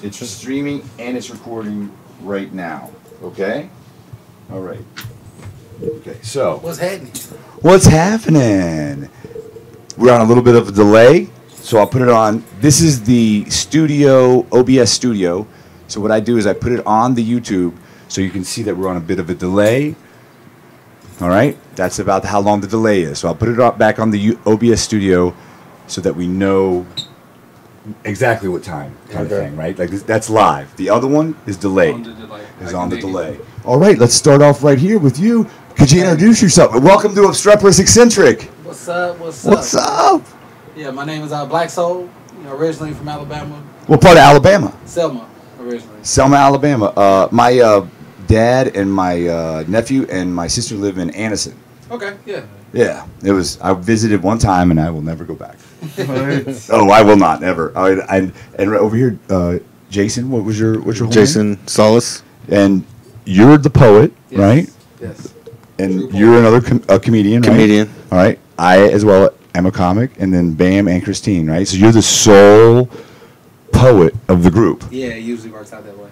It's streaming and it's recording right now. Okay. All right. Okay. So what's happening? What's happening? We're on a little bit of a delay, so I'll put it on. This is the studio, OBS studio. So what I do is I put it on the YouTube so you can see that we're on a bit of a delay. All right, that's about how long the delay is. So I'll put it back on the OBS studio so that we know exactly what time kind of thing, right? Like that's live. The other one is delayed. Is on the delay. All right, let's start off right here with you. Could you introduce yourself? Welcome to Obstreperous Eccentric. What's up? What's up? Yeah, my name is Black Soul. Originally from Alabama. What part of Alabama? Selma, originally. Selma, Alabama. My dad and my nephew and my sister live in Anniston. Okay, yeah. Yeah, it was. I visited one time and I will never go back. Oh, I will not, never. And over here, Jason, what's your whole Jason name? Solis. And you're the poet, yes. right? Yes. And you're another comedian, right? Comedian. All right. I as well am a comic, and then Bam and Christine, right? So you're the sole poet of the group. Yeah, it usually works out that way.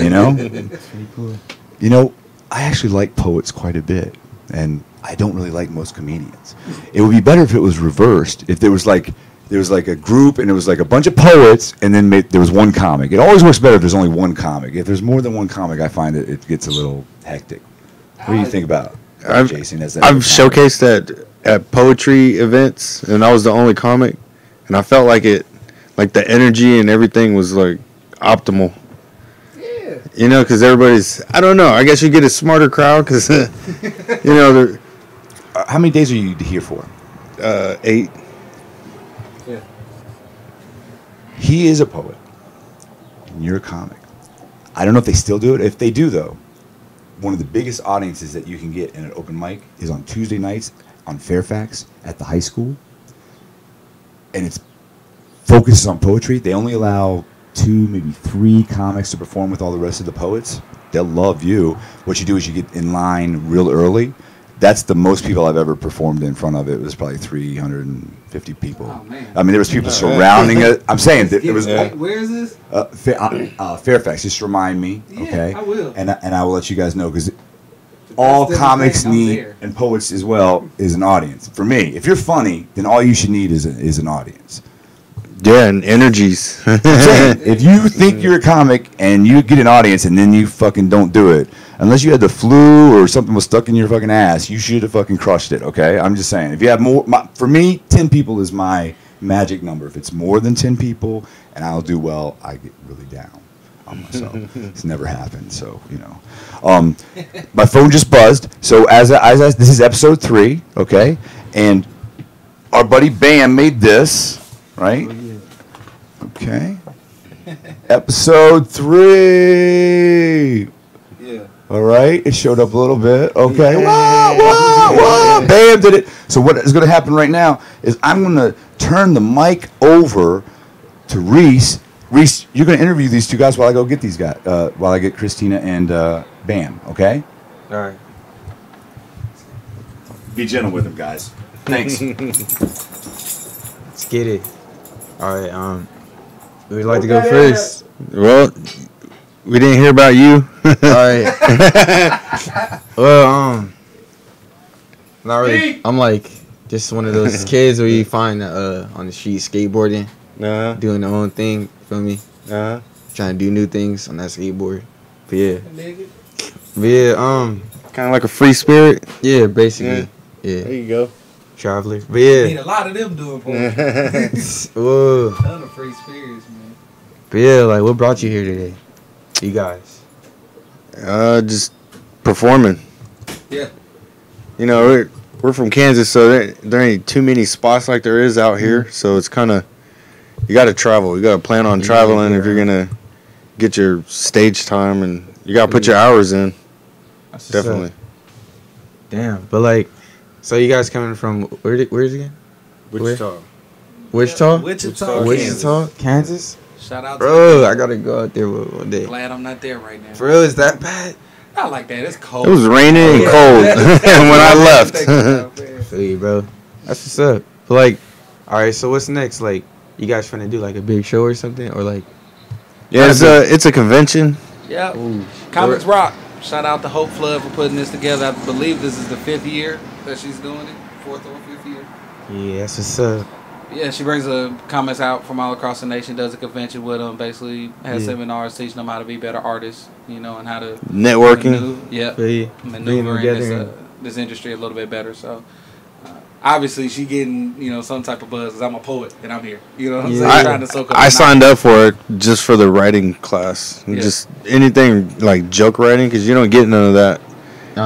You know? That's pretty cool. You know, I actually like poets quite a bit, and I don't really like most comedians. It would be better if it was reversed. If there was like a group and it was like a bunch of poets and then there was one comic. It always works better if there's only one comic. If there's more than one comic, I find it gets a little hectic. What do you think about Jason? I've showcased at poetry events, and I was the only comic, and I felt like the energy and everything was like optimal. Yeah. You know, because everybody's, I don't know, I guess you get a smarter crowd because, you know, how many days are you here for? 8. Yeah. He is a poet, and you're a comic. I don't know if they still do it. If they do, though, one of the biggest audiences that you can get in an open mic is on Tuesday nights on Fairfax at the high school. And it's focuses on poetry. They only allow 2, maybe 3 comics to perform with all the rest of the poets. They'll love you. What you do is you get in line real early. That's the most people I've ever performed in front of. It was probably 350 people. Oh, man. I mean, there was people surrounding it. I'm saying that it was. Where is this? Fairfax. Just remind me, Yeah, okay? I will. And I will let you guys know because all comics need and poets as well is an audience. For me, if you're funny, then all you should need is an audience. Yeah, and energies. I'm saying, if you think you're a comic and you get an audience and then you fucking don't do it, unless you had the flu or something was stuck in your fucking ass, you should have fucking crushed it, okay? I'm just saying. If you have more, for me, 10 people is my magic number. If it's more than 10 people and I'll do well, I get really down on myself. It's never happened, so, you know. My phone just buzzed. So as this is episode 3, okay? And our buddy Bam made this, right? Okay. Episode 3. Yeah. All right. It showed up a little bit. Okay. Whoa. Bam did it. So what is going to happen right now is I'm going to turn the mic over to Reese. Reese, you're going to interview these 2 guys while I go get these guys, while I get Christina and Bam. Okay? All right. Be gentle with them, guys. Thanks. Let's get it. All right. We'd like to go first. Well, we didn't hear about you. All right. Well, not really. I'm like just one of those kids where you find on the street skateboarding, doing their own thing. Feel me? Trying to do new things on that skateboard. But yeah, Kind of like a free spirit. yeah, basically, yeah. There you go. Traveler. But yeah. Need a lot of them doing poetry. Whoa. Ton of free spirits, man. But yeah, like what brought you here today? You guys. Just performing. Yeah. You know, we're from Kansas, so there ain't too many spots like there is out here. So it's kind of, you got to travel. You got to plan on traveling if you're gonna get your stage time, and you got to put your hours in. That's Definitely. Damn. But like, so you guys coming from where is it again? Wichita. Wichita? Wichita, Kansas? Shout out to Bro, I gotta go out there one day. Glad I'm not there right now. For real, is that bad? Not like that. It's cold. It was raining and cold when I left. Feel you, bro. That's what's up. But like, all right. So what's next? Like, you guys finna do like a big show or something, or like? Yeah, it's a convention. Yeah. Comics Rock. Shout out to Hope Flood for putting this together. I believe this is the 5th year that she's doing it. 4th or 5th year. Yeah, that's what's up. Yeah, she brings comics out from all across the nation, does a convention with them, basically has seminars teaching them how to be better artists, and how to networking. Maneuver in this industry a little bit better. So obviously she getting some type of buzz because I'm a poet and I'm here. You know what I'm saying? Trying to soak up I signed up for it just for the writing class, just anything like joke writing because you don't get none of that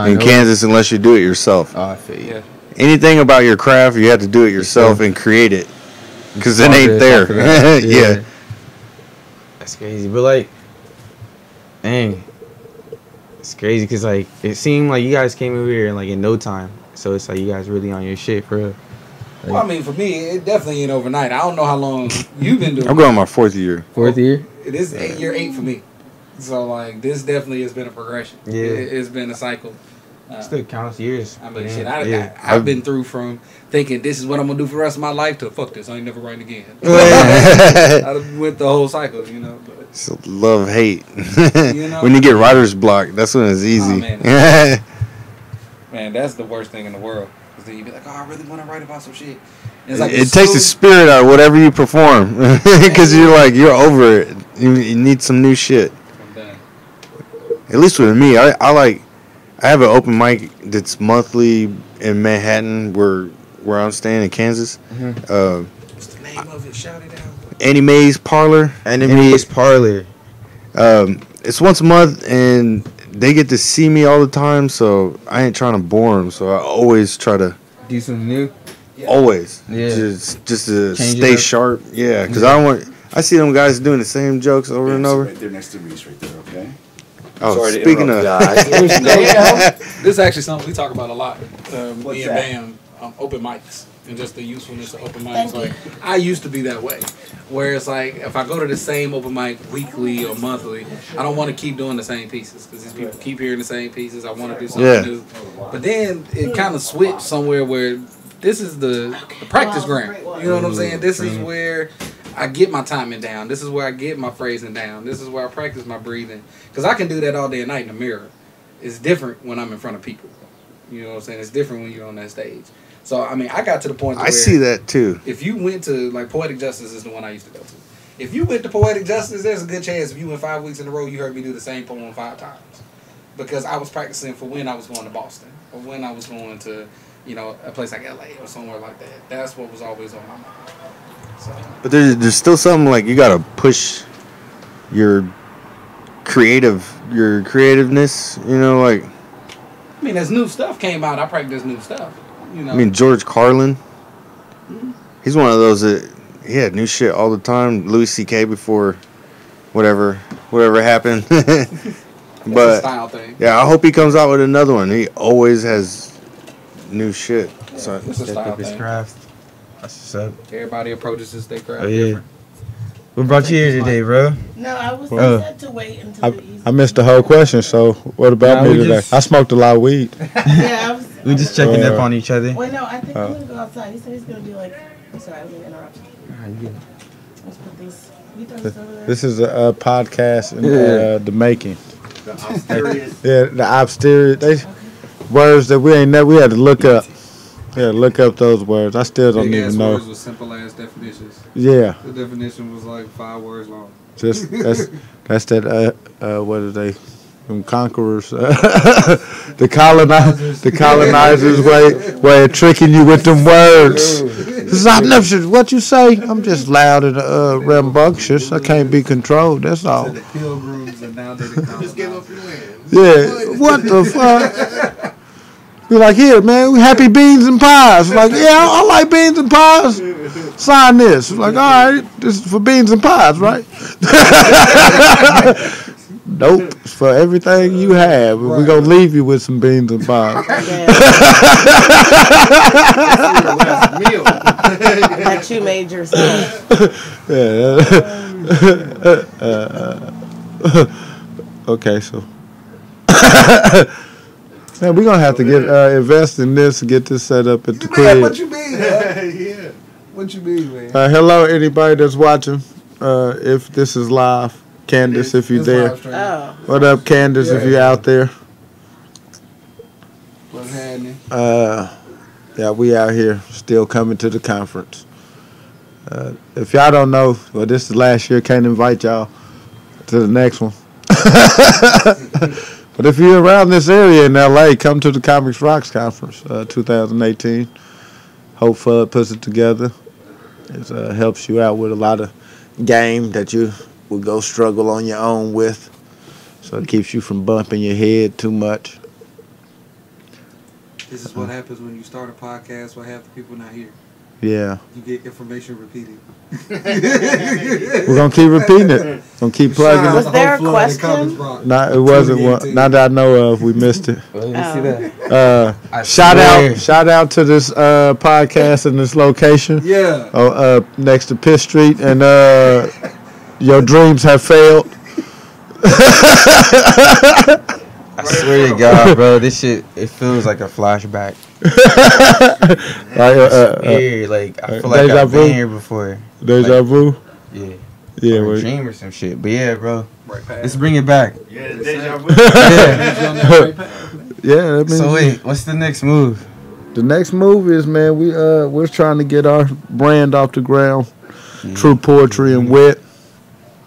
in Kansas unless you do it yourself. Oh, I feel you. Yeah. Anything about your craft, you have to do it yourself and create it because it ain't there. Yeah. That's crazy. But, like, dang. It's crazy because, like, it seemed like you guys came over here, like, in no time. So it's like you guys really on your shit, for real. Like, well, I mean, for me, it definitely ain't overnight. I don't know how long you've been doing it. I'm going on my 4th year. 4th year? It is year 8 for me. So, like, this definitely has been a progression. Yeah. It's been a cycle. Still counts years. I mean, shit, I've been through from thinking this is what I'm going to do for the rest of my life to fuck this, I ain't never writing again. I went the whole cycle, But it's love, hate. When you get writer's block, that's when it's easy. Oh, man, that's the worst thing in the world. Because then you be like, I really want to write about some shit. It's like it takes the spirit out of whatever you perform. Because you're over it. You need some new shit. I'm done. At least with me, I have an open mic that's monthly in Manhattan, where I'm staying in Kansas. What's the name of it? Shout it out. Annie Mae's Parlor. Annie Mae's Parlor. It's once a month, and they get to see me all the time, so I ain't trying to bore them. So I always try to do something new. Always, just to stay sharp. Yeah, because I see them guys doing the same jokes over and over. Right there next to Reese, right there. Okay. Oh, sorry speaking of, this is actually something we talk about a lot. Me and Bam, open mics and just the usefulness of open mics. Like I used to be that way, where it's like if I go to the same open mic weekly or monthly, I don't want to keep doing the same pieces because these people keep hearing the same pieces. I want to do something new, but then it kind of switched somewhere where this is the practice ground. You know what I'm saying? This is where I get my timing down. This is where I get my phrasing down. This is where I practice my breathing. Because I can do that all day and night in the mirror. It's different when I'm in front of people. You know what I'm saying? It's different when you're on that stage. So, I mean, I got to the point where... I see that, too. If you went to, like, Poetic Justice is the one I used to go to. If you went to Poetic Justice, there's a good chance if you went 5 weeks in a row, you heard me do the same poem 5 times. Because I was practicing for when I was going to Boston. Or when I was going to, a place like LA or somewhere like that. That's what was always on my mind. So. But there's still something like you gotta push your creativeness, like. I mean, as new stuff came out, I practiced new stuff. I mean, George Carlin. Mm-hmm. He's one of those that he had new shit all the time. Louis C.K. before whatever happened. But a style thing. Yeah, I hope he comes out with another one. He always has new shit. Yeah, so it's a style thing. Craft. That's what's up. Everybody approaches their craft. Oh yeah. Different. What brought you here today, bro? No, I was set to wait until I missed the whole question. So what about me today? I smoked a lot of weed. Yeah, we just checking up on each other. Wait, no, I think I'm gonna go outside. He said he's gonna do like. I'm sorry, I was gonna interrupt. Let's put these. This is a podcast in the making. The Obstreperous. Yeah, the Obstreperous. Words that we had to look up. Yeah, look up those words. I still don't even know. Words with simple ass definitions. Yeah. The definition was like 5 words long. Just that's that. What are they? Them conquerors. the colonizers way of tricking you with them words. What you say? I'm just loud and rambunctious. I can't be controlled. That's all. So the pilgrims and now they're the colonizers. Just give up your land. Yeah. What the fuck? We're like, here, man, we happy beans and pies. We're like, yeah, I like beans and pies. Sign this. We're like, all right, this is for beans and pies, right? Nope, it's for everything you have. Right. We're going to leave you with some beans and pies. That you made yourself. Yeah. Okay, so. Man, we're going to have to get invest in this and get this set up at the crib. What you mean, man? Yeah. What you mean, man? Hello, anybody that's watching. If this is live, Candace, if you're there. Oh. What up, Candace, if you're out there? What's happening? Yeah, we out here still coming to the conference. If y'all don't know, well, this is the last year. Can't invite y'all to the next one. But if you're around this area in LA, come to the Comics Rocks Conference 2018. Hope Fudd puts it together. It helps you out with a lot of game that you would go struggle on your own with. So it keeps you from bumping your head too much. This is what happens when you start a podcast where half the people not here. Yeah. You get information repeated. We're going to keep repeating it. Going to keep plugging it. Was there a question? No, it wasn't one. Not that I know of. We missed it. Well, let me see that. Shout out to this podcast in this location. Yeah. Next to Pitt Street. And your dreams have failed. I swear to God, bro, this shit, it feels like a flashback. Weird, like, I feel like I've been here before. Deja vu? Yeah. Yeah, or a dream or some shit. But yeah, bro, Right past. let's bring it back. Yeah, deja vu. Yeah, that means So wait, what's the next move? the next move is, man, we're trying to get our brand off the ground. Yeah. True poetry and wit.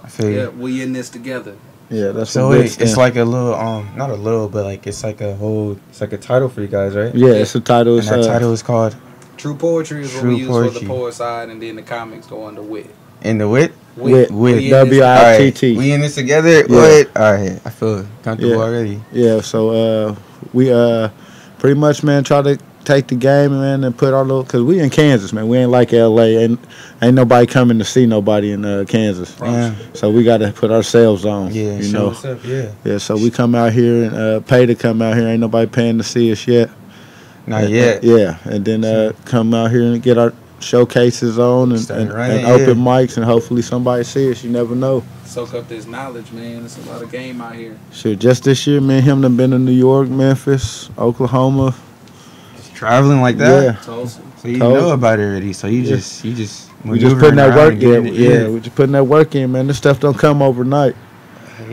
I feel you. Yeah, we in this together. Yeah, that's So a big wait, it's stamp. like a little, not a little, but like it's like a whole, it's like a title for you guys, right? Yeah, it's a title. And that title is called True poetry is what True we use for poetry. the poet side, and then the comics go under wit. In the Wit. Wit. We in this- W-I-T-T. We in this together. Yeah. Wit. All right, I feel comfortable Yeah. already. Yeah, so we pretty much, man, try to take the game, man, and put our little, because we in Kansas, man. We ain't like L.A. Ain't nobody coming to see nobody in Kansas. Yeah. So we got to put ourselves on. Yeah, you show know. what's up. Yeah. Yeah, so we come out here and pay to come out here. Ain't nobody paying to see us yet. Not yet. Yeah, and then come out here and get our showcases on and Start running, open mics, and hopefully somebody see us. You never know. Soak up this knowledge, man. There's a lot of game out here. Shit, just this year, me and him done been to New York, Memphis, Oklahoma. Just traveling like that. Yeah. Tulsa. So you Tulsa. know about it already. So you Yeah. just We just maneuvering putting that around work and getting in. it. Yeah, we just putting that work in, man. This stuff don't come overnight.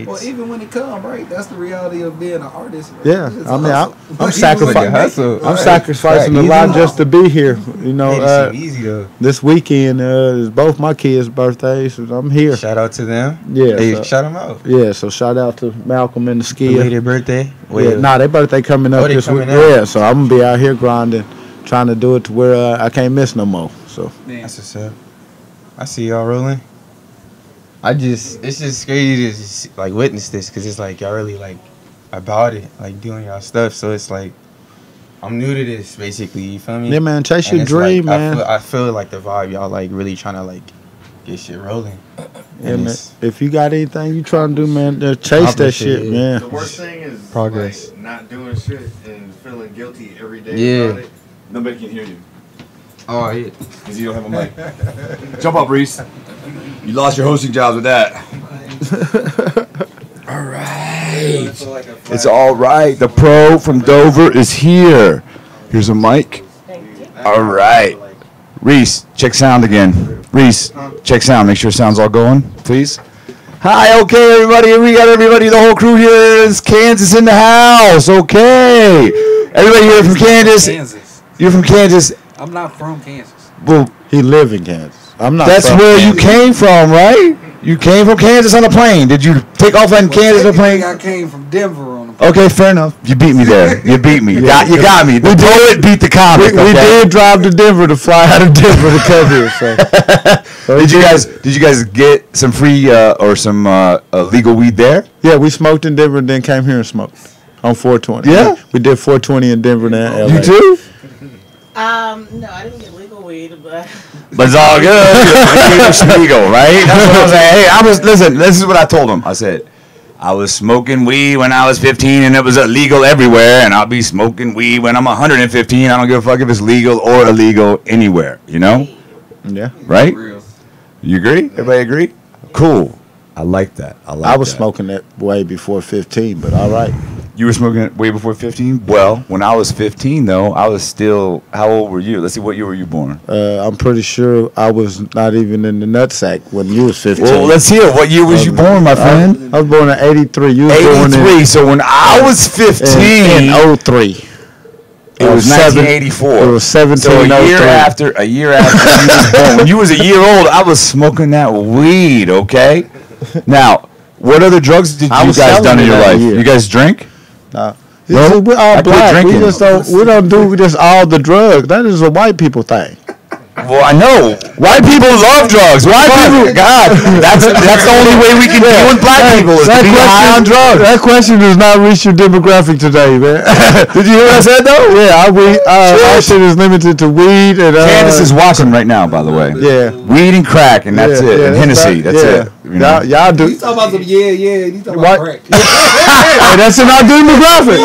Well, even when it come, right? That's the reality of being an artist. Right? Yeah, It's I a mean, hustle. I'm But even sacrificing. when you make it, I'm right? sacrificing a Easy. lot just to be here. You know, Made it seem easy though. this weekend is both my kids' birthdays, so I'm here. Shout out to them. Yeah, Hey, so, shout them out. yeah. So shout out to Malcolm and the Skia. Belated birthday. Yeah, nah, their birthday coming up Oh, they this week. coming up. Yeah, so I'm gonna be out here grinding, trying to do it to where I can't miss no more. So Man, That's what's up. I see y'all rolling. It's just crazy to just, like witness this because it's like y'all really like about it, like doing y'all stuff. So it's like I'm new to this basically. You feel me? yeah, man, chase And your it's dream, like, man. I feel like the vibe y'all like really trying to like get shit rolling. Yeah, And man. it's If you got anything you trying to do, man, chase that Accomplish shit, it, man. The worst thing is Progress. like, not doing shit and feeling guilty every day Yeah. about it. Nobody can hear you Oh yeah. because you don't have a mic. Jump up, Reese. You lost your hosting jobs with that. All right. It's all right. The pro from Dover is here. Here's a mic. Thank you. All right. Reese, check sound again. Reese, check sound. Make sure sound's all going, please. Hi, okay, everybody. We got everybody. The whole crew here is Kansas in the house. Okay. Everybody here from Kansas. Kansas. You're from Kansas. I'm not from Kansas. Well, He live in Kansas. I'm not. that's from where you Kansas. came from, right? You came from Kansas on a plane. Did you take off in Kansas on a plane? I came from Denver on a plane. Okay, fair enough. You beat me there. You beat me. You got me. The poet beat the comic. We okay? did drive to Denver to fly out of Denver to come here. So Did you guys get some free or some legal weed there? yeah, we smoked in Denver and then came here and smoked on 420. Yeah? we did 420 in Denver and LA. You too? No, I didn't get legal weed, but But it's all good. It's legal, right? That's what I'm saying. Hey, listen, this is what I told him. I said, I was smoking weed when I was 15 and it was illegal everywhere, and I'll be smoking weed when I'm 115. I don't give a fuck if it's legal or illegal anywhere, you know? Yeah, Right? Real. You agree? Everybody agree? Cool. I like that. I was smoking that way before 15, but all right. You were smoking it way before 15? Well, when I was 15, though, I was still... How old were you? Let's see, what year were you born? I'm pretty sure I was not even in the nutsack when you was 15. Well, let's hear it. What year was you born, my friend? I was born in 83. You was 83. born in, So when I was 15... in 03. It was 1984. It was 17. So a year after you was born, when you was a year old, I was smoking that weed. Okay. Now, what other drugs did you guys done in your life? You guys drink? No. We're all black. We just don't. We don't do just all the drugs. That is a white people thing. Well, I know. White people love drugs. White people, God, that's the only way we can deal with black people is to be high on drugs. That question does not reach your demographic today, man. Did you hear what I said, though? Yeah, our shit is limited to weed and... Candace is watching right now, by the way. Yeah. Weed and crack, and that's it. And Hennessy, that's it. You know? Y'all do... You talking about some, you talking about crack. Hey, that's in our demographic.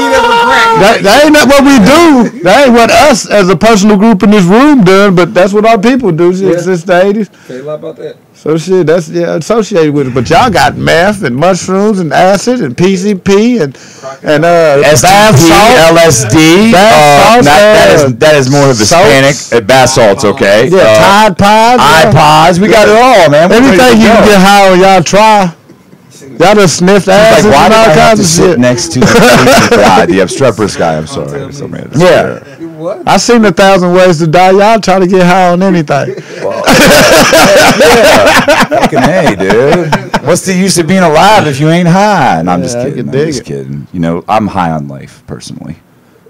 That ain't not what we do. That ain't what us as a personal group in this room done, but that's what our people do since the 80s. Say a lot about that. So shit, that's associated with it. But y'all got meth and mushrooms and acid and PCP and bath salt, LSD. That is more of Hispanic. Bath salts, okay. Yeah, Tide Pods, iPods. We got it all, man. Anything you can get high on, y'all try. Y'all done sniffed ass and all kinds of shit. Next to the Obstreperous guy. I'm sorry. Yeah. What? I seen 1,000 Ways to Die. Y'all try to get high on anything. Fucking hey, dude. What's the use of being alive if you ain't high? No, I'm just kidding. I'm just kidding. You know, I'm high on life personally.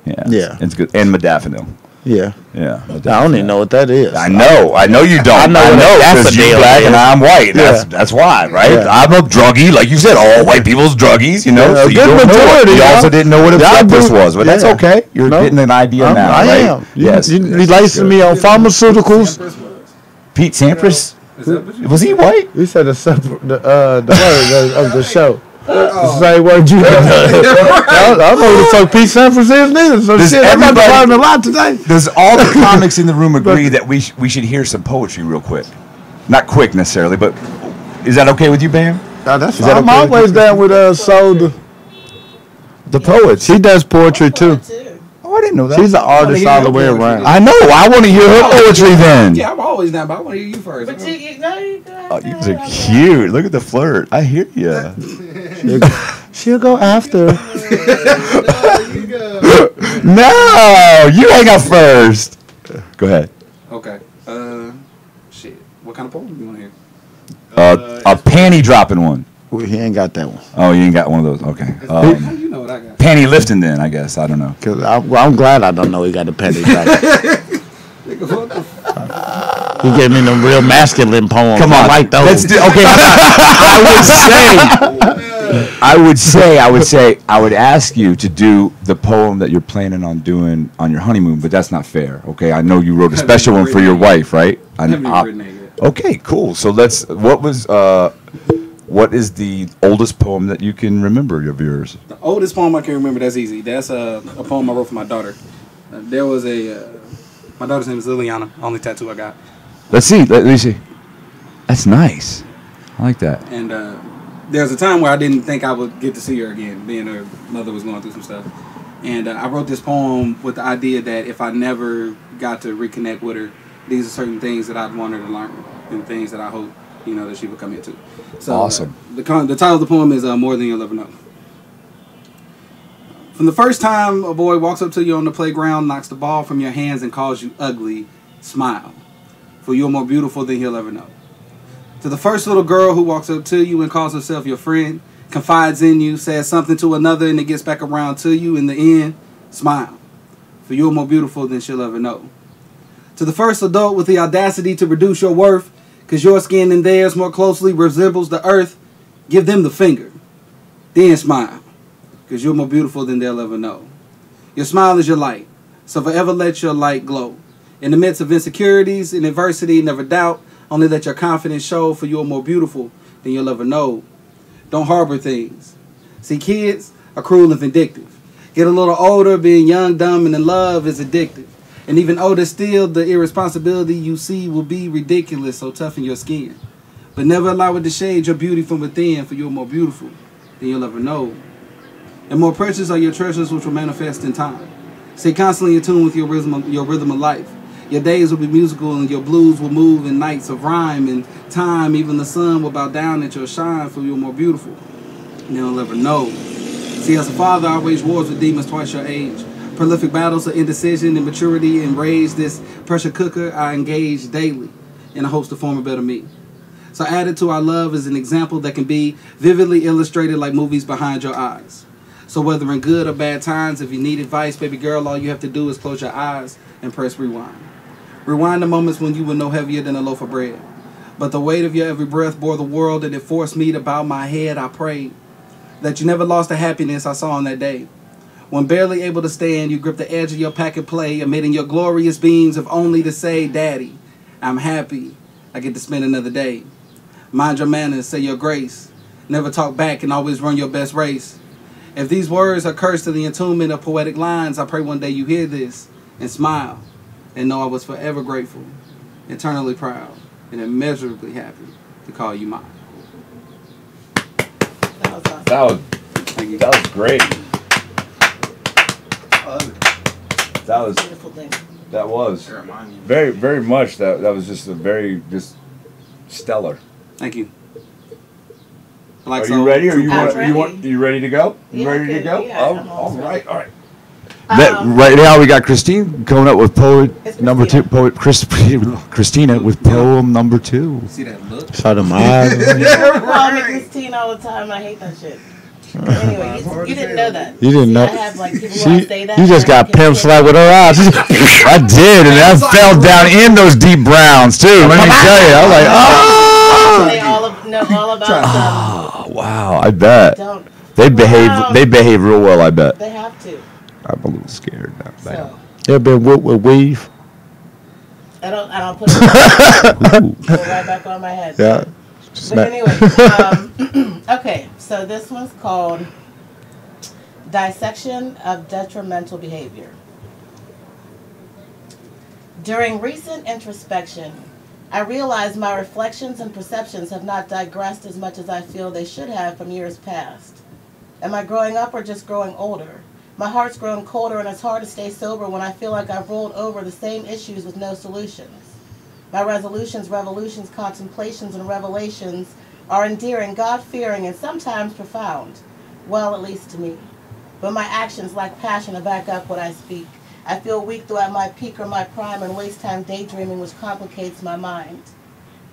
Yeah. It's good. And modafinil. Yeah. I don't even know what that is. I know you don't. I know because you're black and I'm white. That's why, right? Yeah. I'm a druggie, like you said. All white people's druggies, you know. So you don't know it. You also didn't know what a Obstreperous was, but that's okay. You're getting an idea now, right? I am. Yes. You lacing me on pharmaceuticals. Pete Sampras? Was he white? You said the word of the show. The same word you done. I don't know who the fuck Pete Sampras is neither. So shit, I'm about to learn a lot today. Does all the comics in the room agree that we should hear some poetry real quick? Not quick necessarily, but is that okay with you, Bam? That's fine. I'm always down with the poets. He does poetry too. Oh, I didn't know that. She's an artist all the way around. I know. I want to hear her poetry then. Yeah, I'm always down, but I want to hear you first. But you guys are cute. Look at the flirt. I hear you. She'll go after. No, you hang up first. Go ahead. Okay. Shit. What kind of poem do you want to hear? A panty dropping one. Well, he ain't got that one. Oh, you ain't got one of those. Okay. You know what I got. Panty lifting then, I guess. I don't know. Cause I'm glad I don't know he got a panty dropping. He gave me them real masculine poems. Come on. I like those. Okay. I would ask you to do the poem that you're planning on doing on your honeymoon, but that's not fair. Okay. I know you wrote a special one for your wife, right? I haven't written it yet. Okay, cool. So what is the oldest poem that you can remember of yours? The oldest poem I can remember, that's easy. That's a poem I wrote for my daughter. There was my daughter's name is Liliana, only tattoo I got. Let's see. Let me see. That's nice. I like that. And there was a time where I didn't think I would get to see her again, being her mother was going through some stuff. And I wrote this poem with the idea that if I never got to reconnect with her, these are certain things that I'd want her to learn and things that I hope, that she would come into. So awesome. The title of the poem is More Than You'll Ever Know. From the first time a boy walks up to you on the playground, knocks the ball from your hands and calls you ugly, smile. For you're more beautiful than he'll ever know. To the first little girl who walks up to you and calls herself your friend, confides in you, says something to another and it gets back around to you, in the end, smile. For you're more beautiful than she'll ever know. To the first adult with the audacity to reduce your worth, because your skin and theirs more closely resembles the earth, give them the finger. Then smile. Because you're more beautiful than they'll ever know. Your smile is your light, so forever let your light glow. In the midst of insecurities and adversity, never doubt, only let your confidence show, for you're more beautiful than you'll ever know. Don't harbor things. See, kids are cruel and vindictive. Get a little older, being young, dumb, and in love is addictive. And even older still, the irresponsibility you see will be ridiculous, so toughen your skin. But never allow it to shade your beauty from within, for you're more beautiful than you'll ever know. And more precious are your treasures which will manifest in time. Stay constantly in tune with your rhythm of life. Your days will be musical and your blues will move in nights of rhyme and time. Even the sun will bow down at your shine, for you're more beautiful. And they'll ever know. See, as a father, I wage wars with demons twice your age. Prolific battles of indecision, immaturity, and rage. This pressure cooker I engage daily in hopes to form a better me. So added to our love is an example that can be vividly illustrated like movies behind your eyes. So whether in good or bad times, if you need advice, baby girl, all you have to do is close your eyes and press rewind. Rewind the moments when you were no heavier than a loaf of bread. But the weight of your every breath bore the world, and it forced me to bow my head. I prayed that you never lost the happiness I saw on that day. When barely able to stand, you gripped the edge of your pack and play, emitting your glorious beams of only to say, Daddy, I'm happy I get to spend another day. Mind your manners, say your grace. Never talk back and always run your best race. If these words are cursed to the entombment of poetic lines, I pray one day you hear this and smile and know I was forever grateful, eternally proud, and immeasurably happy to call you mine. That was awesome. That was great. That was Beautiful thing. that was very, very much. That was just a very stellar. Thank you. Are you ready? Are ready. you ready to go? You Yeah, ready to go? yeah, I'm all all right. Um, Right now we got Christine coming up with poet It's number two. Christina. Christina with poem number 2. See that look? Saw them eyes. Well, I'm Christine all the time, and I hate that shit. Anyway, you didn't know that. You didn't See, know. I have, like, people who say that, You just and I got can pimp say- slapped with her eyes. I did, and that fell down in those deep browns too. Let me tell you, I was like, They know all about them. oh, wow, I bet Don't. they behave. Wow. They behave real well. I bet. They have to. I'm a little scared now. So, You been whipped with weave? I don't put it go right back on my head. Yeah. But anyway, okay, so this one's called Dissection of Detrimental Behavior. During recent introspection, I realized my reflections and perceptions have not digressed as much as I feel they should have from years past. Am I growing up or just growing older? My heart's grown colder and it's hard to stay sober when I feel like I've rolled over the same issues with no solutions. My resolutions, revolutions, contemplations, and revelations are endearing, God-fearing, and sometimes profound. Well, at least to me. But my actions lack passion to back up what I speak. I feel weak throughout my peak or my prime and waste time daydreaming, which complicates my mind.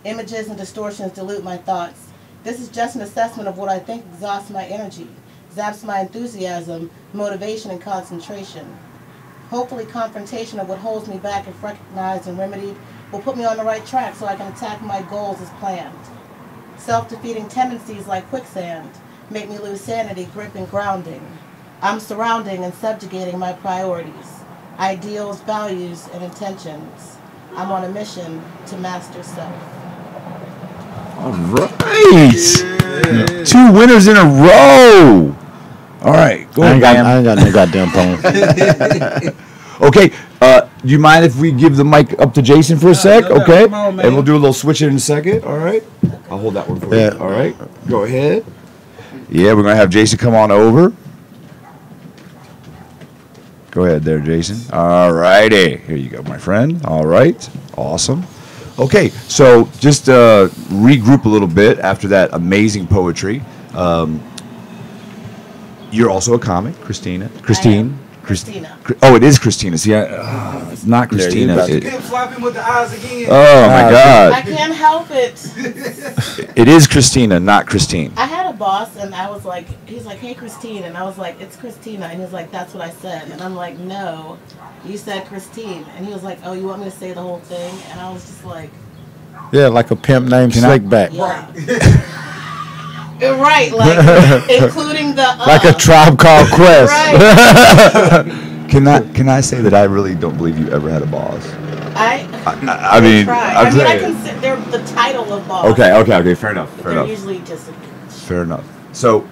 Images and distortions dilute my thoughts. This is just an assessment of what I think exhausts my energy, zaps my enthusiasm, motivation, and concentration. Hopefully confrontation of what holds me back, if recognized and remedied, will put me on the right track so I can attack my goals as planned. Self-defeating tendencies like quicksand make me lose sanity, grip, and grounding. I'm surrounding and subjugating my priorities, ideals, values, and intentions. I'm on a mission to master self. All right, 2 winners in a row. All right, go ahead. I ain't got no goddamn poem. Okay, do you mind if we give the mic up to Jason for a sec? no doubt. Okay, Come on, man. and we'll do a little switching in a second. All right, I'll hold that one for Yeah. you. All right, go ahead. Yeah, we're gonna have Jason come on over. Go ahead there, Jason. All righty, here you go, my friend. All right, awesome. Okay, so just regroup a little bit after that amazing poetry. You're also a comic, Christine. Christina. Oh, it is Christina. See, it's not Christina. about to Pimp slapping with the eyes again. Oh my I God! can't help it. It is Christina, not Christine. I had a boss, and I was like, he's like, hey, Christine. And I was like, it's Christina. And he's like, that's what I said. And I'm like, no, you said Christine. And he was like, oh, you want me to say the whole thing? And I was just like, Yeah, like a pimp named Slickback. yeah. Right, like, including the Like a Tribe Called Quest. Right. Can I say that I really don't believe you ever had a boss? I mean, try. I'm I mean, I saying. consider the title of boss. Okay, fair enough. But Fair they're enough. usually just Fair enough. So,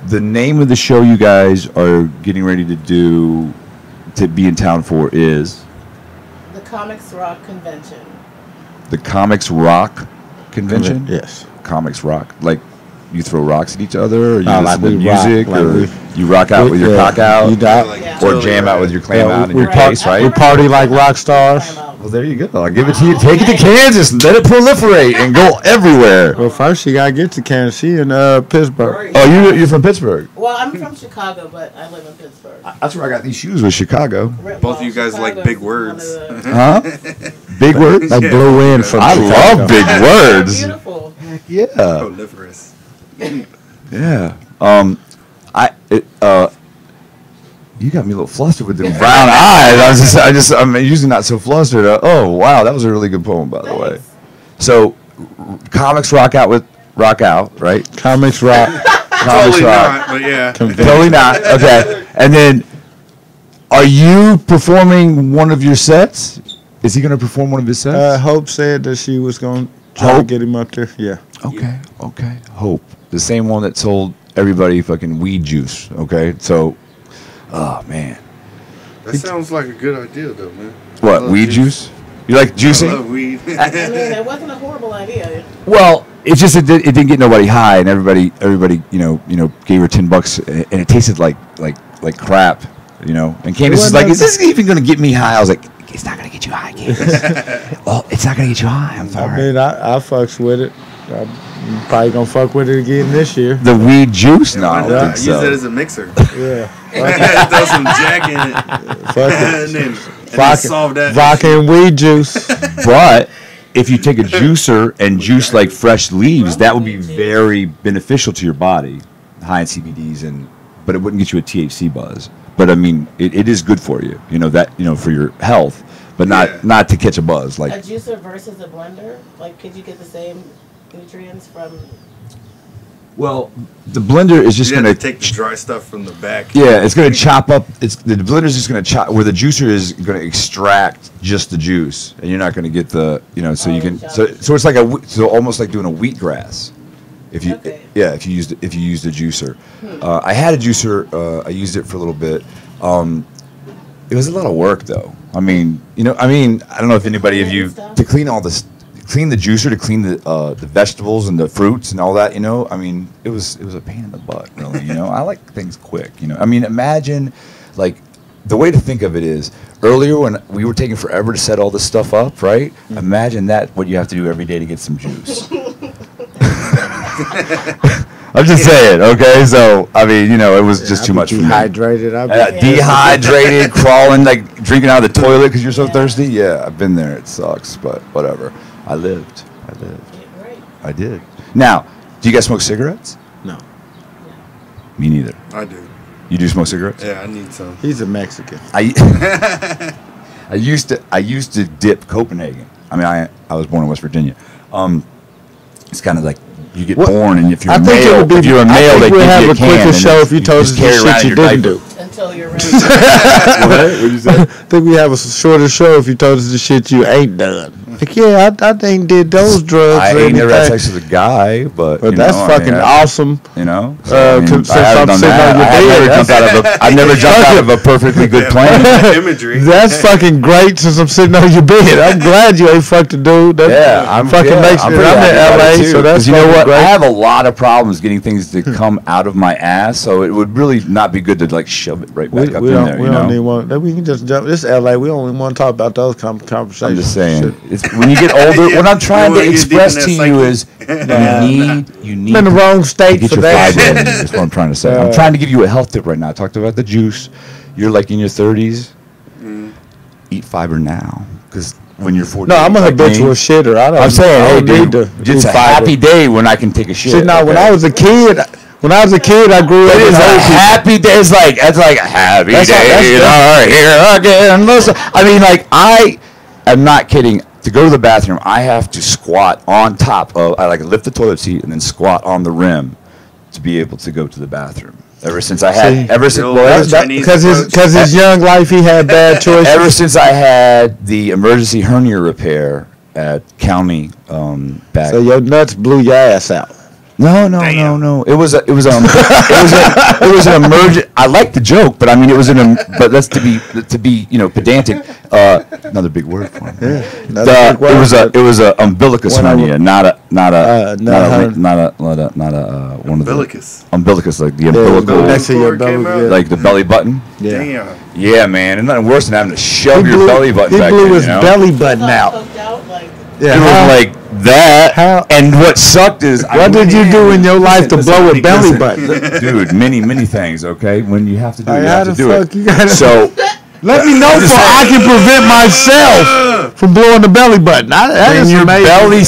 the name of the show you guys are getting ready to be in town for is the Comics Rock Convention. the Comics Rock Convention. Yes. Comics Rock, like you throw rocks at each other, or you No, listen like to we rock, music, like or we You rock out with your cock out, You die. Yeah. or jam out with your clam out in your Right. case, I right? We party like rock stars. Well, there you go. I'll give it to you. Take it to Kansas and let it proliferate and go everywhere. Well, first you gotta get to Kansas City and Pittsburgh. Oh, you're from Pittsburgh. Well, I'm from Chicago, but I live in Pittsburgh. That's where I got these shoes. Was Chicago? Both of you guys like big words. Huh? Big words. That blew in from I Chicago. love big words. Beautiful. Yeah. Proliferous. Yeah. You got me a little flustered with the brown eyes. I'm usually not so flustered. Oh wow, that was a really good poem, by the way. So, comics rock out, right? Comics rock. Comics Totally rock. not, but yeah. Totally not. Okay. And then, are you performing one of your sets? Is he going to perform one of his sets? Hope said that she was gonna try to Hope? get him up there. Yeah. Okay. Okay. Hope, the same one that sold everybody fucking weed juice. Okay. So, oh man, That sounds like a good idea, though, man. I what love weed juice? You like I juicing? love weed. I mean, it wasn't a horrible idea. Well, it's just it didn't get nobody high, and everybody gave her $10, and it tasted like crap, And Candace is like, "Is this even going to get me high?" I was like, "It's not going to get you high, Candace. Well, it's not going to get you high. I'm I sorry." mean, I fucks with it. I'm probably gonna fuck with it again this year. The weed juice? No, I don't think Use it so. as a mixer. Yeah. Throw some Jack in it. Fuck it. and then solve that. Vodka and weed juice. But if you take a juicer and juice like fresh leaves, that would be very beneficial to your body, high in CBDs, but it wouldn't get you a THC buzz. But I mean, it is good for you, for your health, but not to catch a buzz. A Like, juicer versus a blender? Like, could you get the same nutrients from... well, the blender is just You have going to take the dry stuff from the back. Yeah, it's going to chop up. The blender is just going to chop. Where the juicer is going to extract just the juice, and you're not going to get the, So you can. So it's like almost like doing a wheatgrass. If you if you used a juicer. I had a juicer. I used it for a little bit. It was a lot of work though. I mean, I don't know if anybody of you to clean all this. Clean the juicer, to clean the vegetables and the fruits and all that, I mean, it was a pain in the butt, really, I like things quick, I mean, imagine, like, the way to think of it is, earlier when we were taking forever to set all this stuff up, right? Imagine what you have to do every day to get some juice. I'm just saying, okay? So, I mean, it was just too much for me. Dehydrated. Dehydrated, crawling, like drinking out of the toilet because you're so thirsty. Yeah, I've been there. It sucks, but whatever. I lived. Right. I did. Now, do you guys smoke cigarettes? No. Me neither. I do. You do smoke cigarettes? Yeah, I need some. He's a Mexican. I used to dip Copenhagen. I mean, I was born in West Virginia. It's kind of like you get born, and if you're a male, they give you a can. A quicker show if you told us the shit you didn't do. Until you're ready. What did you say? I think we have a shorter show if you told us the shit you ain't done. Like, yeah, I ain't did those drugs. I or ain't never had anything. sex with a guy, but that's fucking awesome. So, Since I'm sitting on your bed, I've never jumped out of a perfectly good plane. Imagery. That's fucking great since I'm sitting on your bed. I'm glad you ain't fucked a dude. That makes me. I'm in LA, so that's you know what? great. I have a lot of problems getting things to come out of my ass, so it would really not be good to like shove it right back up in there. We don't need one. We can just jump. This LA. We only want to talk about those conversations. I'm just saying. When you get older, what I'm trying to express to you is you need I'm in the wrong state to get for your that. fiber in. That's what I'm trying to say. I'm trying to give you a health tip right now. I talked about the juice. You're like in your 30s. Eat fiber now, because when you're 40. No, I'm a habitual shitter. I'm saying, hey, need to it's a happy day when I can take a shit. See, now when I was a kid, I grew up. It is a happy day. It's like a happy day. Here again. Listen, I mean, like, I am not kidding. To go to the bathroom, I have to squat on top of. I lift the toilet seat and then squat on the rim to be able to go to the bathroom. Because his young life he had bad choices. Ever since I had the emergency hernia repair at County back. So your nuts blew your ass out. No. It was an emergent. I like the joke, but I mean, but that's to be pedantic. Another big word for it. Yeah, it was a umbilicus hernia, not a one of the umbilicus, like the umbilical, next to your belly, like the belly button. Yeah. Damn. Yeah, man, and nothing worse than having to shove your belly button back in. He blew his belly button out. Yeah, it was like that. And what sucked is, what did you do in your life to blow a belly button? Dude, many things. Okay, when you have to do it, you have to do it. So let me know so I can prevent myself from blowing the belly button. When your belly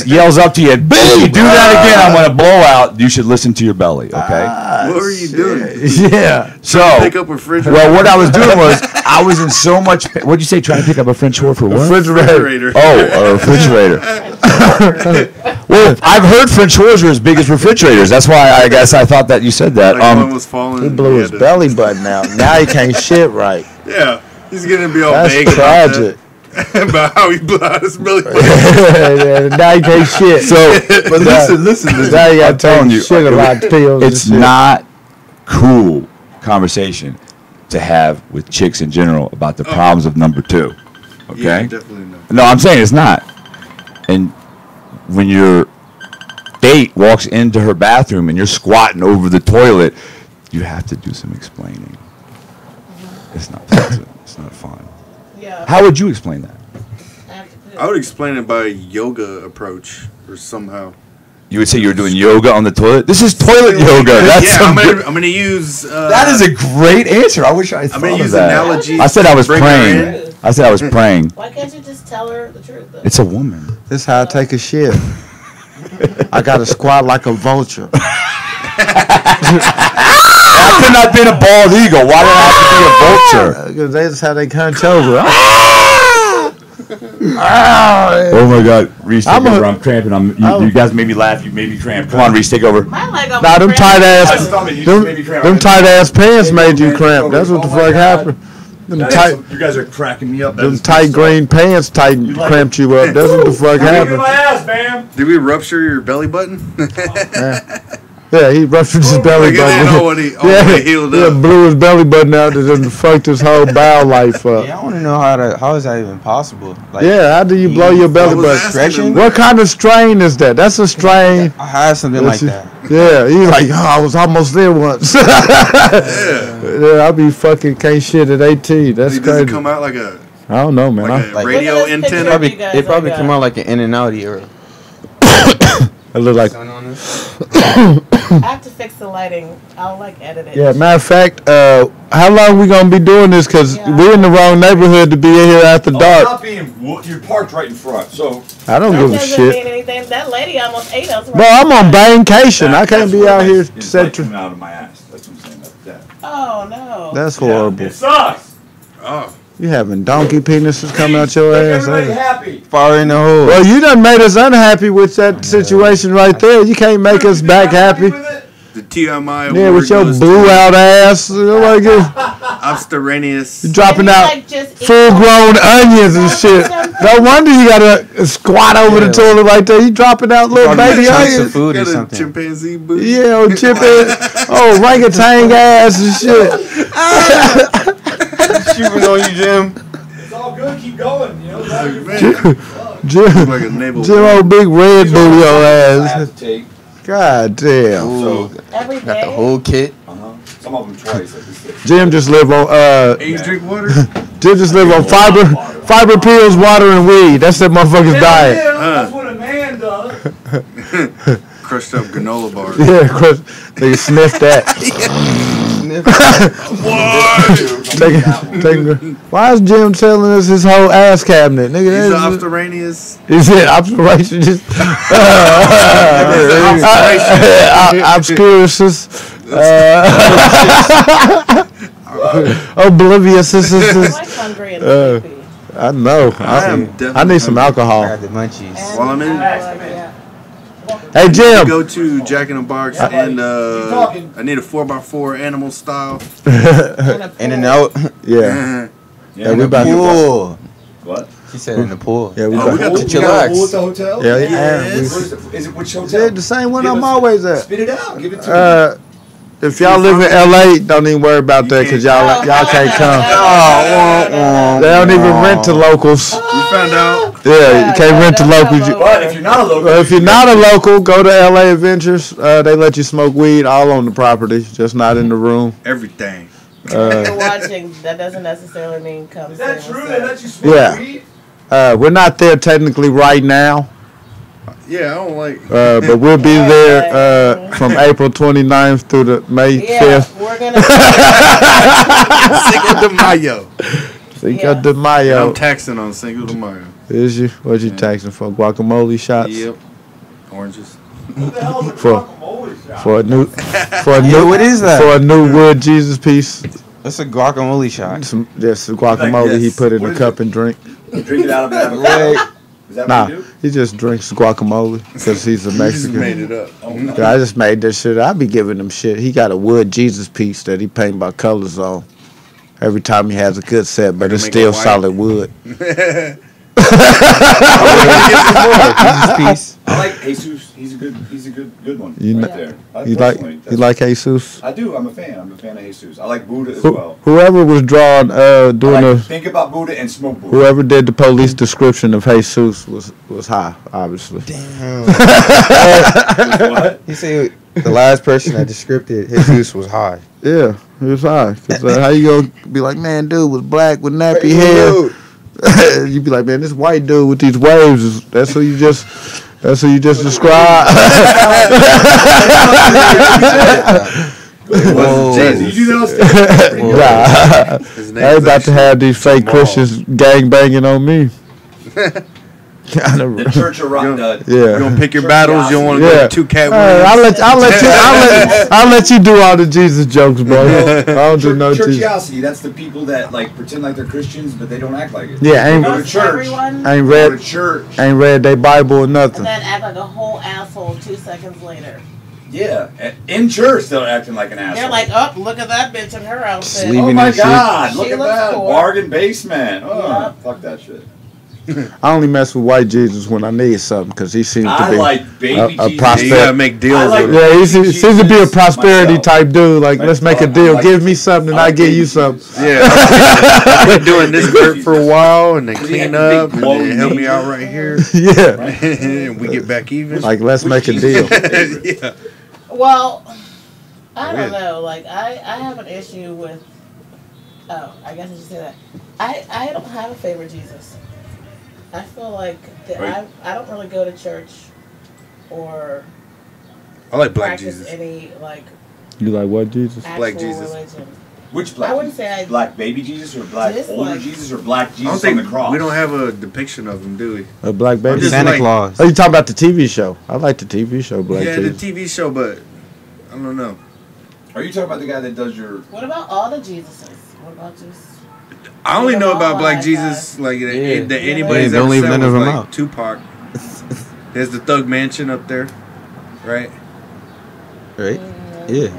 yells up to you, if you do that again, I'm going to blow out. You should listen to your belly. Okay. What were you doing? Yeah. So pick up a refrigerator. Well, what I was doing was I was in so much. What'd you say? Trying to pick up a French door for what? Refrigerator. Oh, a refrigerator. Well, I've heard French doors are as big as refrigerators. That's why I guess I thought that you said that. Like one was falling. He blew his belly button out. Now he can't shit right. Yeah, he's gonna be all That's vague tragic. about how he blew out his belly button. Yeah, now he can't shit. So, but listen. Now you got telling you, shit a lot of pills. It's not cool conversation to have with chicks in general about the problems of number two. Okay? Yeah, definitely not. No, I'm saying it's not. And when your date walks into her bathroom and you're squatting over the toilet, you have to do some explaining. It's not pleasant. It's not fun. Yeah. How would you explain that? I would explain it by a yoga approach or somehow. You would say you were doing yoga on the toilet? This is toilet yoga. That's I'm gonna use. That is a great answer. I wish I thought I'm gonna use of that. analogies. I said I was to bring her praying. in. I said I was praying. Why can't you just tell her the truth? Though? It's a woman. This is how I take a shit. I got to squat like a vulture. I could not have been a bald eagle. Why did I have to be a vulture? Because that's how they hunch over. Oh my God, Reese, take over. I'm cramping. You guys made me laugh. You made me cramp. Come on, Reese, take over. My leg almost Nah, them tight ass, them tight ass pants made you cramp. That's what the fuck happened. Them tight, you guys are cracking me up. them tight green pants cramped you up. That's what the fuck happened. Did we rupture your belly button? Yeah, he ruptured his belly button. Healed Yeah, up. blew his belly button out and then fucked his whole bowel life up. Yeah, I want to know how is that even possible? Like, Yeah, how do you blow your belly button? stretching? What kind of strain is that? That's a strain. I had something like that. Yeah, he's like, I was almost there once. Yeah, I be fucking can't shit at 18. That's Does crazy. it come out like a I don't know, man. like a Like- radio Look at this antenna? picture. It probably come out like an in and out era. I look like. I have to fix the lighting. I'll edit it. Yeah, matter of fact, how long we gonna be doing this? Cause we're in the wrong neighborhood to be in here after dark. You're parked right in front, so. I don't That give a doesn't shit. mean anything. That lady almost ate us. Bro, I'm on vacation. I can't be out here. Coming out of my ass. That's what I'm saying. That's that. Oh no. That's horrible. sucks. Oh, You having donkey penises coming out your ass? happy. Fire in the hole. Well, you done made us unhappy with that situation right there. You can't make us back happy. the TMI Yeah, award with your goes blew to out ass. Like you Obstreperous. dropping out full grown onions and shit. No wonder you gotta squat over the toilet right there. You dropping out little Probably baby chunks of onions. food or Got a something. chimpanzee booty. Yeah, old chippin'. Oh, orangutan ass and shit. Shooting on you, Jim. It's all good. Keep going. You know. Jim, Like a navel. Jim, old big red booty on ass. Take. God damn. Ooh, Every got the day. whole kit. Some of them twice. Jim just live on Hey, you drink water? Jim just live on fiber pills, water, and weed. That's that motherfucker's diet. That's what a man does. Crushed up granola bars. Yeah, Chris, they sniff that. Why is Jim telling us his whole ass cabinet? Nigga, He's the that's Obstreperous. is it observation? Just obscurus. Oblivious. I'm hungry and sleepy. I know. I need some alcohol. I got the munchies. While I'm in, Hey, Jim. go to Jack in the Box and I need a 4x4 animal style. In and out. Yeah. Yeah, we about to. Cool. What? She said in the pool. Yeah, we We got got to chillax. a pool at the hotel? Yeah, Is it which hotel? Yeah, the same one Give I'm us- always at. Spit it out. Give it to me. If y'all live in LA, don't even worry about that because y'all can't come. They don't even rent to locals. We found out. Yeah, you can't rent to locals. But if you're not a local, If you're not a local, go to LA Adventures. They let you smoke weed all on the property, just not in the room. Everything. If you're watching, that doesn't necessarily mean come. is that see true? what's They up. let you smoke Yeah. weed? We're not there technically right now, Yeah, I don't like. but we'll be there from April 29th through the May Yeah, 5th. we're gonna. Cinco de Mayo. Cinco de I'm Mayo. taxing on Cinco de Mayo. Is you? What you taxing for? Guacamole shots? Yep. Oranges. What the hell is a For- guacamole shot? For a new, What is that? for a new wood Jesus piece. That's a guacamole shot. Just guacamole Like he this. put in What a is cup it? and drink. Drink it out of an avocado? Is that Nah, what you do? he just drinks guacamole because he's a You just Mexican. made it up. Oh, no. Yeah, I just made this shit. I be giving him shit. He got a wood Jesus piece that he paint by colors on. Every time he has a good set, but Like it's make still it white? solid wood. Jesus piece. I like Jesus. He's a good one. You right know- there. You like Jesus? I do. I'm a fan. I'm a fan of Jesus. I like Buddha as Who- well. Whoever was drawing I doing like to the think about Buddha and smoke Buddha. whoever did the police description of Jesus was high, obviously. What? He said the last person that described it, Jesus was high. Yeah, he was high. 'Cause, how you gonna be like, man, dude was black with nappy hair? You be like, man, this white dude with these waves, that's who you just described. Whoa. Did you do those things? Nah, His I ain't about to have these fake Jamal. Christians gang banging on me. The Church of Rock. You Yeah. don't pick your battles. You don't want to Yeah. go to two cat Hey, wins. I'll let you do all the Jesus jokes, bro. I don't do no Jesus. Churchiosity, that's the people that like pretend like they're Christians, but they don't act like it. Yeah, They go to Most church. everyone, ain't Go to read church. their Bible or and nothing. then act like a whole asshole 2 seconds later. Yeah, in church they're acting like an asshole. They're like, oh, look at that bitch in her outfit. Sleep. oh my and shit. God, look She at looks that poor. bargain basement. Oh, Yep. fuck that shit. I only mess with white Jesus when I need something because he seems to I be like baby a Jesus. You prosperity. gotta make deals. I like- with it. Yeah, he seems to be a Jesus prosperity myself. type dude. Like, let's make a Like, deal. I Give like- me something and I I like give baby you something. Jesus. Yeah, I've been doing this dirt for a while, and they He clean had the up, big and glowing they help me nature. out right here, Yeah. and we get back even. Like, let's make a deal. Yeah. Well, I Weird. don't know. Like, I have an issue with. Oh, I guess I should say that. I don't have a favorite Jesus. I feel like that Right. I don't really go to church or I like Black practice Jesus. any like You like what Jesus? actual Black Jesus. religion. Which black? I wouldn't Jesus? say I- black baby Jesus or black Just older like- Jesus or black I don't Jesus think on the cross. we don't have a depiction of him, do we? A black baby? just Santa like- Claus. Oh, you talking about the TV show? I like the TV show Black Yeah, Jesus. the TV show, but I don't know. Are you talking about the guy that does your? What about all the Jesuses? What about just I only Leave know them about all Black like Jesus, like that Yeah. anybody's Don't ever leave said none was of them like out. Tupac. There's the Thug Mansion up there, right? Right? Yeah.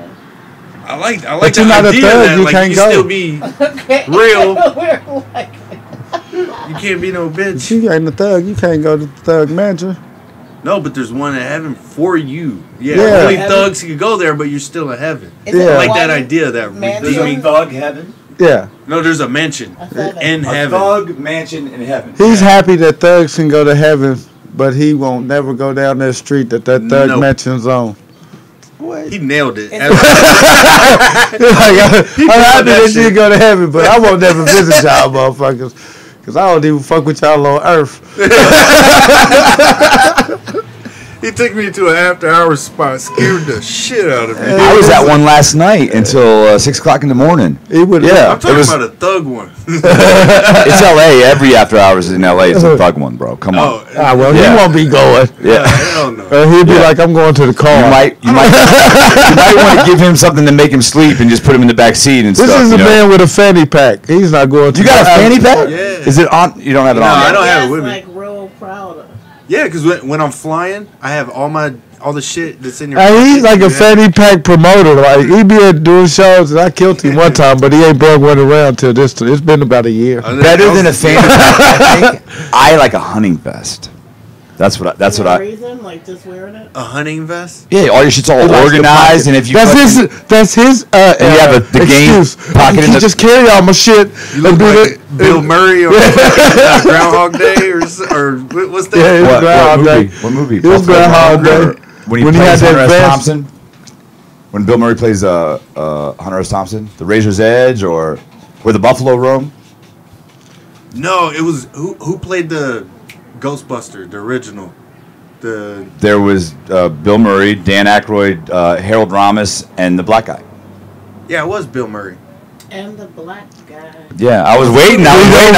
I like But the you're not a idea thug, that you like can't you go. still be okay? Real. We're like, you can't be no bitch. You ain't a thug. You can't go to the Thug Mansion. No, but there's one in heaven for you. Yeah, Yeah. only thugs can go there, but you're still in heaven. is Yeah. it I like that one idea. That mansion? There's a redeeming. thug heaven. Yeah. No, there's a mansion A heaven. in A heaven. thug mansion in heaven. He's happy that thugs can go to heaven, but he won't never go down that street that thug Nope. mansion's on. He nailed it. Is Like, I'm happy that you go to heaven, but I won't never visit y'all motherfuckers. Because I don't even fuck with y'all on earth. He took me to an after-hours spot, scared the shit out of me. I was at one last night until 6 o'clock in the morning. He would, Yeah. I'm talking it was- about a thug one. It's LA. Every after hours in LA is a thug one, bro. Come on. Oh, Ah, well, Yeah. he won't be going. Yeah. hell no. He'd be Yeah. like, I'm going to the car. You might you might want to give him something to make him sleep and just put him in the back seat and This stuff. is a you know? man with a fanny pack. He's not going to You got a fanny pack? Yeah. Is it on? You don't have it No, on. I yet? don't have it Yes, with me. like real proud of. Yeah, because when I'm flying, I have all my all the shit that's in your. He's like a fanny pack promoter. Like he be doing shows, and I killed him one time, but he ain't brought one around till this. It's been about a year. Better than a fanny pack, I think. I like a hunting vest. That's what I. Reason, like just wearing it. A hunting vest. Yeah, all your shit's all organized, and if you that's his. And you have the game pocket in the. Just carry all my shit. You look like Bill Murray or Groundhog Day or what's that? Yeah, what movie? It was Groundhog Day. When he plays Hunter S. Thompson. When Bill Murray plays Hunter S. Thompson, The Razor's Edge, or Where the Buffalo Roam. No, it was who played the Ghostbuster, the original. There was Bill Murray, Dan Aykroyd, Harold Ramis, and the black guy. Yeah, it was Bill Murray. And the black guy. Yeah, I was waiting. I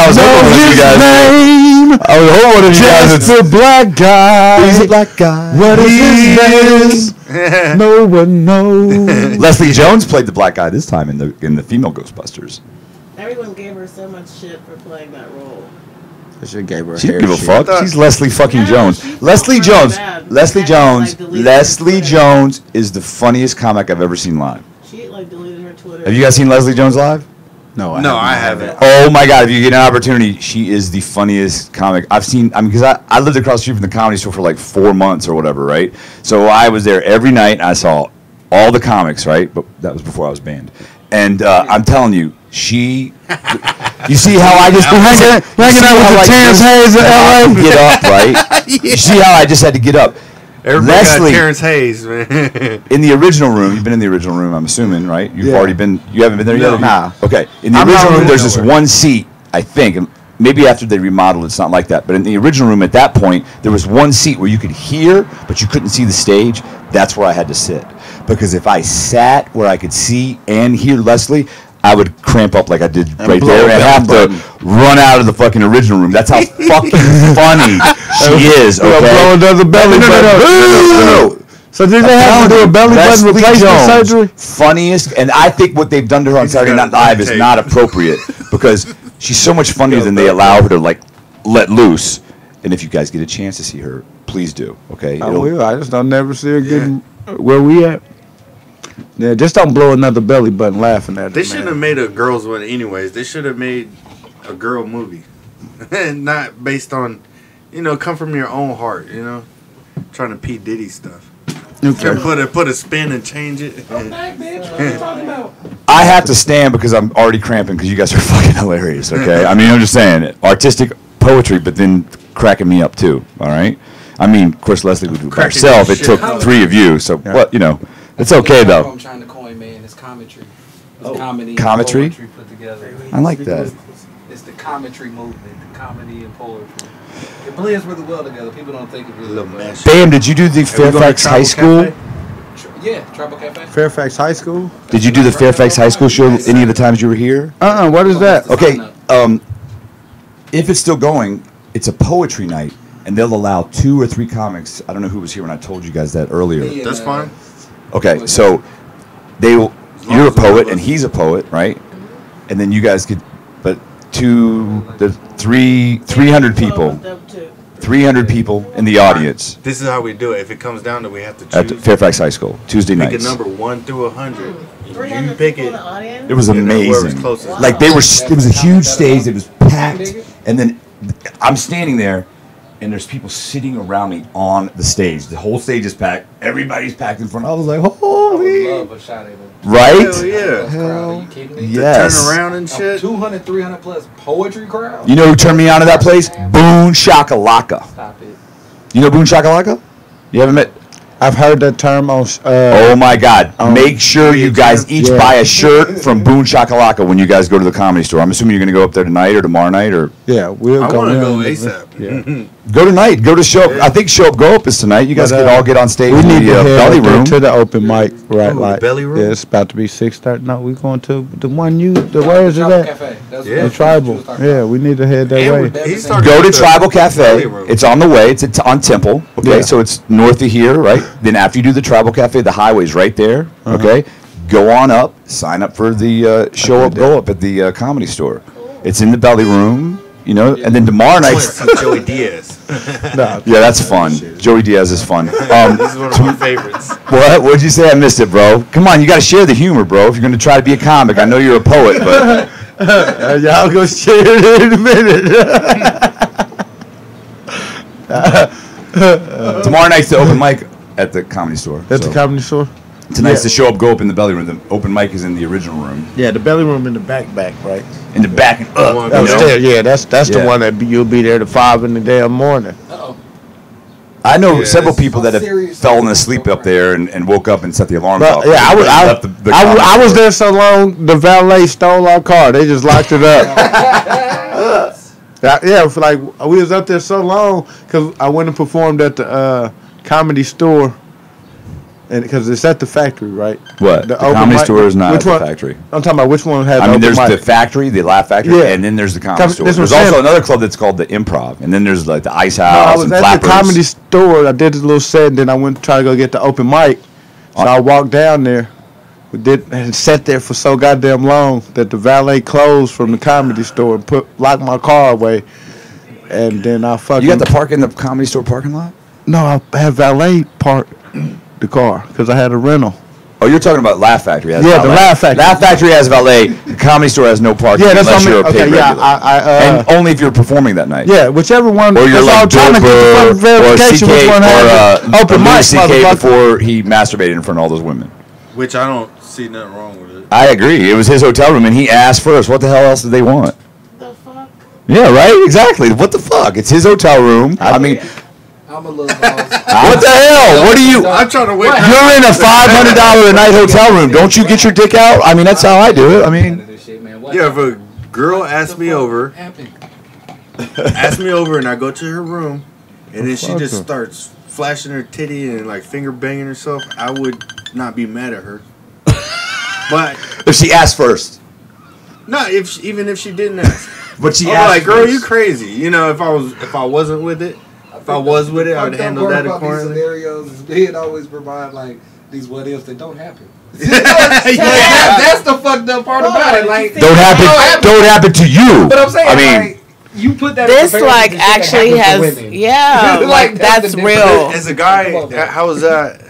was hoping one of you guys. I was hoping one of you guys. Just a black guy. He's a black guy. What is his name? No one knows. Leslie Jones played the black guy this time in the female Ghostbusters. Everyone gave her so much shit for playing that role. She gave her She didn't give a fuck. She's Leslie fucking Jones. Leslie Jones. Leslie Jones. Leslie Jones is the funniest comic I've ever seen live. She like deleted her Twitter. Have you guys seen Leslie Jones live? No, I haven't. Oh my god! If you get an opportunity, she is the funniest comic I've seen. I mean, because I lived across the street from the Comedy Store for like 4 months or whatever, right? So I was there every night. And I saw all the comics, right? But that was before I was banned. And I'm telling you, she. You see how I just hanging out with the Terrence Hayes in LA? Get up, right? You see how I just had to get up. Everybody Leslie, got Terrence Hayes, man. In the original room, you've been in the original room, I'm assuming, right? You've already been. You haven't been there yet? Nah. Okay. In the original room, there's just one seat, I think. And maybe after they remodeled, it's not like that. But in the original room, at that point, there was one seat where you could hear, but you couldn't see the stage. That's where I had to sit. Because if I sat where I could see and hear Leslie, I would cramp up like I did right there and have to run out of the fucking original room. That's how fucking funny she is. Okay. Blow another belly button. No. So did they have to do a belly button replacement surgery? Funniest, and I think what they've done to her on Saturday Night Live is not appropriate because she's so much funnier than they allow her to like let loose. And if you guys get a chance to see her, please do. Okay. I will. I just don't never see her getting where we at. Yeah, just don't blow another belly button laughing at it. They shouldn't have made a girls one anyways. They should have made a girl movie. Not based on, come from your own heart, Trying to P. Diddy stuff. Okay. Put a spin and change it. I have to stand because I'm already cramping because you guys are fucking hilarious, okay? I mean, I'm just saying, artistic poetry, but then cracking me up too, all right? I mean, of course, Leslie would do it by herself. It took 3 of you, so what, It's okay though. I'm trying to coin, man. It's commentary. It's comedy. Commentary? And poetry put together. I like that. It's the commentary movement, the comedy and poetry. It blends really well together. People don't think it really does. Bam, did you do the Fairfax High School? Yeah, Tribal Cafe. Fairfax High School? Did you do the Fairfax High School show any of the times you were here? What is that? Okay, if it's still going, it's a poetry night, and they'll allow 2 or 3 comics. I don't know who was here when I told you guys that earlier. Yeah, that's fine. Okay, so you're a poet and he's a poet, right? And then you guys could, but 300 people. 300 people in the audience. This is how we do it. If it comes down to we have to choose. At Fairfax High School, Tuesday nights. Pick a number 1 through 100. You pick it. It was amazing. Like it was a huge stage. It was packed, and then I'm standing there. And there's people sitting around me on the stage. The whole stage is packed. Everybody's packed in front. I was like, holy. I would love a shot at it. Right? Hell yeah. Are you kidding me? Yes. Turn around and shit. 200, 300 plus poetry crowd. You know who turned me on to that place? Boone Shakalaka. Stop it. You know Boone Shakalaka? You haven't met? I've heard that term on. Oh my God! Make sure you guys each buy a shirt from Boone Shakalaka when you guys go to the Comedy Store. I'm assuming you're going to go up there tonight or tomorrow night or. Yeah, we'll go. I want to go ASAP. Yeah. Go tonight. Go to show up. I think show up go up is tonight. You guys can all get on stage. We need to head belly room to the open mic, right? Ooh, Like belly room? Yeah, it's about to be 6:30. No, we going to the one where is it at? Cafe. Yeah. The Tribal. Yeah, we need to head that way. Go to Tribal Cafe. It's on the way. It's on Temple. Okay, Yeah. so it's north of here, right? Then after you do the Tribal Cafe, the highway's right there. Okay, go on up. Sign up for the show up, go up at the Comedy Store. It's in the belly room. You know, and then tomorrow night. Joey Diaz. Nah, Yeah, that's fun. Joey Diaz is fun. This is one of my favorites. What? What'd you say? I missed it, bro. Come on, you got to share the humor, bro. If you're going to try to be a comic, I know you're a poet, but y'all go share it in a minute. tomorrow night's the open mic at the Comedy Store. At the Comedy Store? Tonight's the show up, go up in the belly room. The open mic is in the original room. Yeah, the belly room in the back, right? In the back and up. Upstairs, yeah, that's the one that you'll be there to 5 in the damn morning. Uh-oh. I know several people that have fallen asleep up there and woke up and set the alarm off. Yeah, I was there so long, the valet stole our car. They just locked it up. Yeah, for like we was up there so long because I went and performed at the Comedy Store. And because it's at the factory, right? What? The Comedy Store is not at the factory. I'm talking about which one had. I mean, there's the factory, the Laugh Factory, and then there's the Comedy Store. There's also another club that's called the Improv, and then there's like the Ice House and Flappers. I was at the Comedy Store. I did a little set, and then I went to try to go get the open mic. So I walked down there, and sat there for so goddamn long that the valet closed from the Comedy Store and locked my car away. And then I fucking. You got the park in the Comedy Store parking lot? No, I had valet park the car because I had a rental. Oh, you're talking about Laugh Factory. Yeah, the Laugh Factory. Laugh Factory has valet. The Comedy Store has no parking unless you're a paid regular. And only if you're performing that night. Yeah, whichever one. Or you're like Doper or CK or open mic CK before he masturbated in front of all those women. Which I don't see nothing wrong with it. I agree. It was his hotel room, and he asked first. What the hell else did they want? The fuck? Yeah, right? Exactly. What the fuck? It's his hotel room. I mean... I'm a little lost. What the hell? What are you? I'm trying to wait. You're in a $500 a night hotel room. Don't you get your dick out? I mean, that's how I do it. I mean, yeah, if a girl asks me over, and I go to her room, and then she just starts flashing her titty and like finger banging herself, I would not be mad at her. But if she asked first. No, even if she didn't ask. But she asked like, girl, you crazy. You know, if I wasn't with it. If I was with it, I would handle that accordingly. These scenarios is they'd always provide like these what ifs that don't happen. That's the fucked up part about it. Like don't happen to you. But I'm saying, I mean, like, you put that. This like actually has like that's real. As a guy, how is that?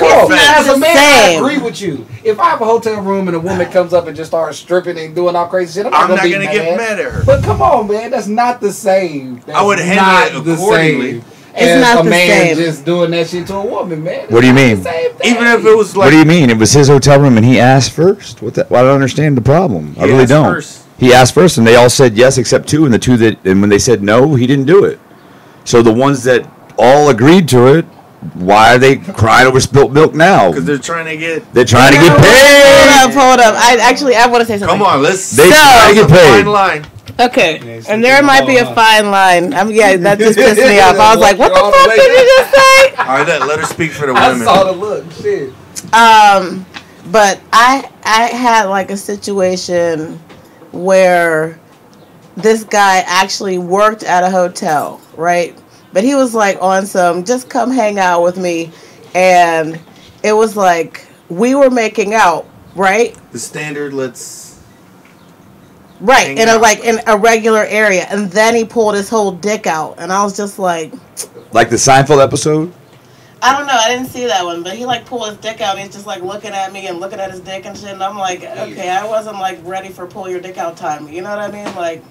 As a man, I agree with you. If I have a hotel room and a woman comes up and just starts stripping and doing all crazy shit, I'm not gonna get mad at her. But come on, man, that's not the same. I would handle it accordingly. It's not a the man same. Just doing that shit to a woman, man. What do you mean? Even if it was like, what do you mean? It was his hotel room and he asked first. Well, I don't understand the problem. I really don't. First. He asked first, and they all said yes except two, and the two and when they said no, he didn't do it. So the ones that all agreed to it. Why are they crying over spilt milk now? Because they're trying to get paid. Hold up. I want to say something. Come on, let's. They try to get paid. Fine line. Okay, and there might be a fine line. That just pissed me off. I was like, what the fuck did you just say? All right, let her speak for the women. I saw the look. Shit. But I had like a situation where this guy actually worked at a hotel, right? But he was like on some, just come hang out with me. And it was like, we were making out, right? The standard, right, in a regular area. And then he pulled his whole dick out. And I was just like. Like the Seinfeld episode? I don't know, I didn't see that one. But he like pulled his dick out and he's just like looking at me and looking at his dick and shit. And I'm like, okay, I wasn't like ready for pull your dick out time. You know what I mean? Like.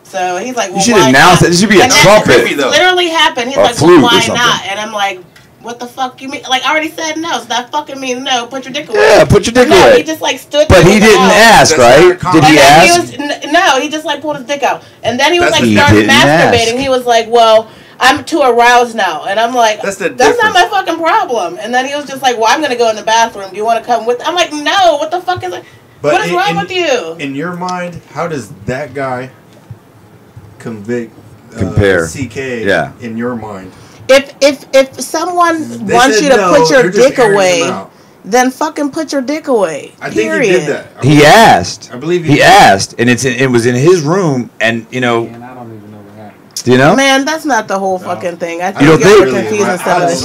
So he's like, well, you should announce it. This should be a trumpet. It literally happened. He's like, well, why not? And I'm like, what the fuck you mean? Like, I already said no, so that fucking means no. Put your dick away. Yeah, put your dick away. No, he just like stood there. But he didn't ask, right? Did he ask? No, he just like pulled his dick out. And then he was like, started masturbating. He was like, well, I'm too aroused now. And I'm like, that's not my fucking problem. And then he was just like, well, I'm going to go in the bathroom. Do you want to come with? I'm like, no, what the fuck is it? What is wrong with you? In your mind, how does that guy compare CK in your mind? If someone wants you to put your dick away, then fucking put your dick away. I think he did that. He asked. I believe he asked, and it was in his room, and you know. And I don't even know what happened. Do you know? Man, that's not the whole fucking thing. I think you don't you're think? confusing some of the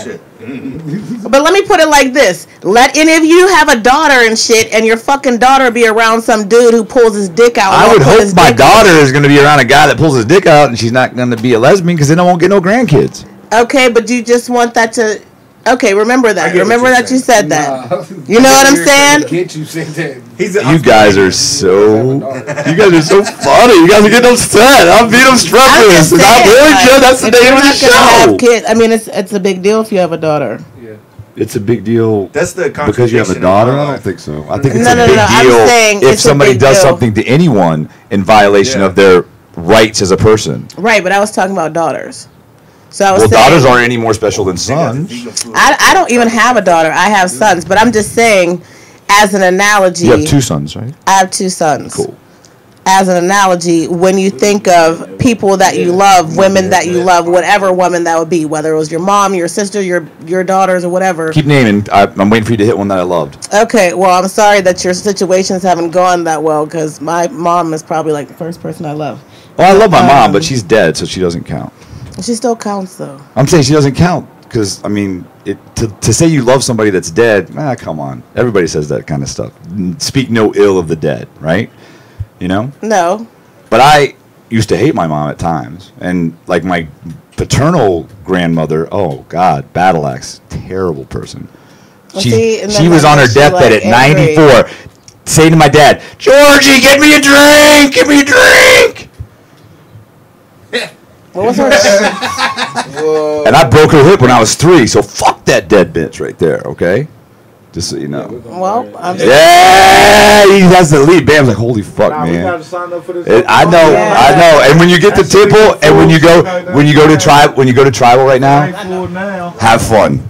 shit. But let me put it like this. Let any of you have a daughter and shit, and your fucking daughter be around some dude who pulls his dick out. I would hope my daughter is going to be around a guy that pulls his dick out, and she's not going to be a lesbian because then I won't get no grandkids. Okay, but you just want that to... Okay, remember that. Remember that you said that. You know what I'm saying? Get you said that. You guys are so funny. You guys are getting upset. I'm being obstreperous. And I'm really good. That's the name of the show. Have kids, I mean, it's a big deal if you have a daughter. Yeah. It's a big deal. That's the because you have a daughter. I don't think so. I think it's No, a no, big no, I'm deal saying if it's a somebody big does deal. something to anyone in violation of their rights as a person. Right, but I was talking about daughters. So I was Well, saying, daughters aren't any more special than sons. I don't even have a daughter. I have sons, but I'm just saying, as an analogy. You have 2 sons, right? I have 2 sons. Cool. As an analogy, when you think of people that you love, women that you love, whatever woman that would be, whether it was your mom, your sister, your daughters, or whatever. Keep naming. I'm waiting for you to hit one that I loved. Okay, well, I'm sorry that your situations haven't gone that well, because my mom is probably like the first person I love. Well, I love my mom, but she's dead, so she doesn't count. She still counts, though. I'm saying she doesn't count because, I mean, to say you love somebody that's dead, come on. Everybody says that kind of stuff. Speak no ill of the dead, right? You know? No. But I used to hate my mom at times. And, like, my paternal grandmother, oh, God, battle axe, terrible person. Well, she was on her deathbed at 94 saying to my dad, Georgie, get me a drink! Get me a drink! What was her? And I broke her hip when I was 3, so fuck that dead bitch right there, okay? Just so you know. Well, I'm that's the lead. Bam's like, holy fuck, man. We gotta sign up for this. I know. And when you get the tipple, and when you go to tribal right now, have fun.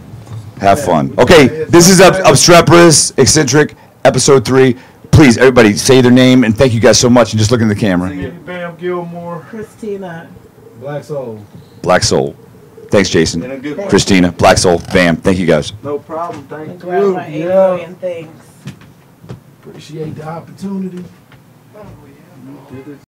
Have fun. Okay, this is Obstreperous Eccentric, episode 3. Please, everybody, say their name and thank you guys so much. And just look in the camera. Bam Gilmore. Christina. Black Soul. Black Soul. Thanks, Jason. Christina. Black Soul. Bam. Thank you guys. No problem. Thank Grab you. my 8 million things. Appreciate the opportunity.